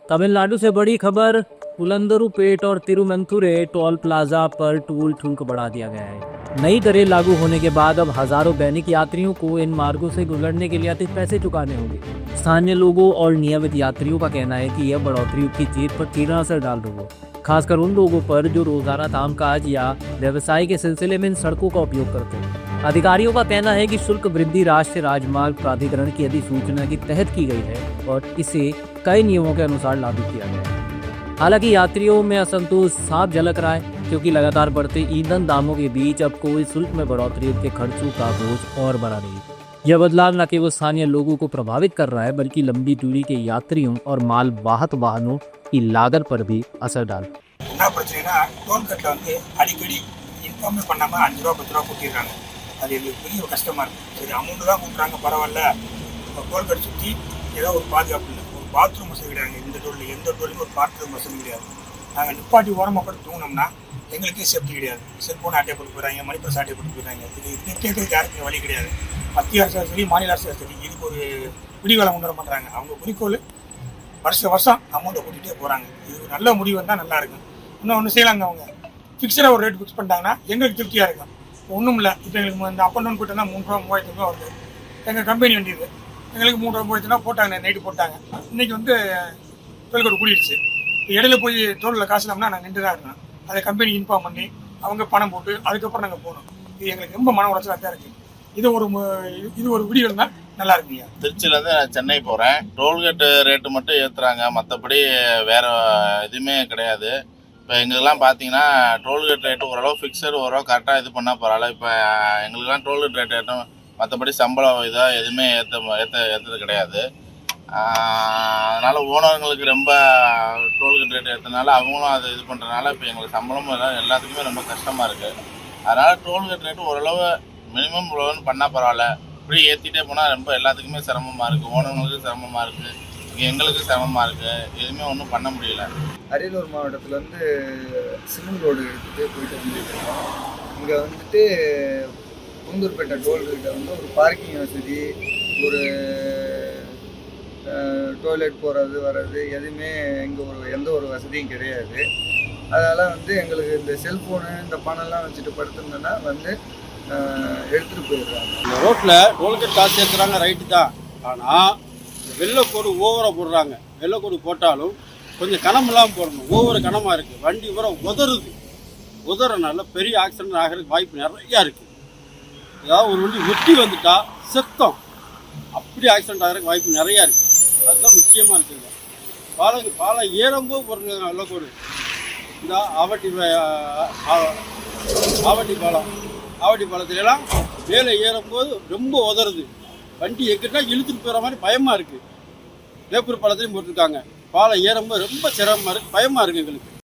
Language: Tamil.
तमिलनाडु से बड़ी खबर। उलंदरुपेट और तिरुमंतुरे टोल प्लाजा पर टोल शुल्क बढ़ा दिया गया है। नई दरें लागू होने के बाद अब हजारों दैनिक यात्रियों को इन मार्गों से गुजरने के लिए अधिक पैसे चुकाने होंगे। स्थानीय लोगों और नियमित यात्रियों का कहना है कि यह बढ़ोतरी उनकी जेब पर सीधा असर डाल रही है, खासकर उन लोगों पर जो रोजाना कामकाज या व्यवसाय के सिलसिले में इन सड़कों का उपयोग करते हैं। अधिकारियों का कहना है कि शुल्क वृद्धि राष्ट्रीय राजमार्ग प्राधिकरण की अधिसूचना के तहत की गई है और इसे कई नियमों के अनुसार लागू किया गया है। हालांकि यात्रियों में असंतोष साफ झलक रहा है, क्योंकि लगातार बढ़ते ईंधन दामों के बीच अब कोई शुल्क में बढ़ोतरी उनके खर्चों का बोझ और बढ़ा रही है। यह बदलाव न केवल स्थानीय लोगों को प्रभावित कर रहा है, बल्कि लंबी दूरी के यात्रियों और माल वाहक वाहनों की लागत पर भी असर डाल रहा है। என்ன பிரச்சனைனா டோல்கேட்டில் வந்து அடிக்கடி இன்ஃபார்மே பண்ணாமல் 5 ரூபா 10 ரூபா கூட்டிடுறாங்க. அது எங்களுக்கு பெரிய ஒரு கஷ்டமாக இருக்குது. சரி, அமௌண்ட்டு தான் கூட்டுறாங்க, பரவாயில்ல. இப்போ டோல்கேட் சுற்றி ஏதோ ஒரு பாதுகாப்பு இல்லை, ஒரு பாத்ரூம் வசதி கிடையாது. இந்த டோலில் எந்த டோல்லையும் ஒரு பாத்ரூம் வசதி கிடையாது. நாங்கள் நிப்பாட்டி ஓரமாக கூட தூங்கினோம்னா எங்களுக்கே சேஃப்டி கிடையாது. செல்ஃபோன் ஆட்டை போட்டு போயிடறாங்க, மணி பர்ஸ் ஆட்டை போட்டு போயிடறாங்க. இது கேட்கறதுக்கு யாருக்கும் வழி கிடையாது. மத்திய அரசு சரி, மாநில அரசு சரி, இதுக்கு ஒரு விடிகாலம் கொண்டு வர பண்ணுறாங்க. அவங்க குறிக்கோள் வருஷம் அமௌண்ட்டை கூட்டிகிட்டே போகிறாங்க. இது ஒரு நல்ல முடிவு வந்தால் நல்லா இருக்கும். இன்னும் ஒன்று செய்யலாங்க, அவங்க ஃபிக்ஸடாக ஒரு ரேட் ஃபிக்ஸ் பண்ணிட்டாங்கன்னா எங்களுக்கு திருப்தியாக இருக்கும். ஒன்றும் இல்லை, இப்போ எங்களுக்கு இந்த அப் அண்ட் டவுன் போட்டோம்னா 3 ரூபா 3000 ரூபா வருது. எங்கள் கம்பெனி வண்டிது எங்களுக்கு 3 ரூபா 3000 ரூபா போட்டாங்க, நைட்டு போட்டாங்க. இன்றைக்கி வந்து டோல்கேட் கூடிடுச்சு. இப்போ இடையில போய் டோலில் காசு இல்லாமல் நாங்கள் நின்று தான் இருக்கோம். அதை கம்பெனி இன்ஃபார்ம் பண்ணி அவங்க பணம் போட்டு அதுக்கப்புறம் நாங்கள் போகணும். இது எங்களுக்கு ரொம்ப மன உளைச்சலாக தான் இருக்குது. இது ஒரு விடிகள் தான் நல்லா இருக்குங்க. திருச்சியிலேருந்து நான் சென்னை போகிறேன். டோல்கேட்டு ரேட்டு மட்டும் ஏற்றுறாங்க, மற்றபடி வேறு எதுவுமே கிடையாது. இப்போ எங்களுக்கெல்லாம் பார்த்தீங்கன்னா டோல்கேட் ரேட்டு ஓரளவு ஃபிக்ஸடு ஓரளவு கரெக்டாக இது பண்ணால் பரவாயில்ல. இப்போ எங்களுக்கெல்லாம் டோல்கேட் ரேட் ஏற்றும், மற்றபடி சம்பளம் இதாக எதுவுமே ஏற்றது கிடையாது. அதனால் ஓனர்களுக்கு ரொம்ப டோல்கேட் ரேட் ஏற்றனால அவங்களும் அதை இது பண்ணுறதுனால இப்போ எங்களுக்கு சம்பளமும் எல்லாத்துக்குமே ரொம்ப கஷ்டமாக இருக்குது. அதனால் டோல்கேட் ரேட்டு ஓரளவு மினிமம் இவ்வளோன்னு பண்ணால் பரவாயில்ல. இப்படி ஏற்றிட்டே போனால் ரொம்ப எல்லாத்துக்குமே சிரமமாக இருக்குது. ஓனர்களுக்கும் சிரமமாக இருக்குது, எங்களுக்கு சிரமமாக இருக்குது. எதுவுமே ஒன்றும் பண்ண முடியல. அரியலூர் மாவட்டத்தில் வந்து சிமெண்ட் ரோடு எடுத்துகிட்டு போயிட்டு வந்துருக்கோம். இங்கே வந்துட்டு உளுந்தூர்பேட்டை டோல்கேட்டை வந்து ஒரு பார்க்கிங் வசதி, ஒரு டாய்லெட் போகிறது வர்றது எதுவுமே இங்கே எந்த ஒரு வசதியும் கிடையாது. அதனால் வந்து எங்களுக்கு இந்த செல்ஃபோனு இந்த பணம்லாம் வச்சுட்டு படுத்துருந்தோன்னா வந்து எடுத்துகிட்டு போயிடுறாங்க. இந்த ரோட்டில் டோல்கேட் காசு ஏற்றுறாங்க, ரைட்டு தான். ஆனால் வெள்ளைக்கோடு ஓவராக போடுறாங்க. வெள்ளைக்கோடு போட்டாலும் கொஞ்சம் கனமெல்லாம் போடணும். ஒவ்வொரு கனமாக இருக்குது. வண்டி பூரா உதறனால பெரிய ஆக்சிடென்ட் ஆகிறதுக்கு வாய்ப்பு நிறையா இருக்குது. ஏதாவது ஒரு வண்டி ஒட்டி வந்துட்டா செத்தம், அப்படி ஆக்சிடென்ட் ஆகிறதுக்கு வாய்ப்பு நிறையா இருக்குது. அதுதான் முக்கியமாக இருக்குங்க. பாலம் ஏறும்போது போடுறாங்க வெள்ளைக்கோடு. இந்த ஆவட்டி பாலத்துலலாம் மேலே ஏறும்போது ரொம்ப உதறுது. வண்டி எக்கிட்டா இழுத்துட்டு போகிற மாதிரி பயமாக இருக்குது. வேப்பூர் பாலத்துலையும் போட்டிருக்காங்க. பாலம் ஏறும்போது ரொம்ப சிரமமாக இருக்குது, பயமாக இருக்குது எங்களுக்கு.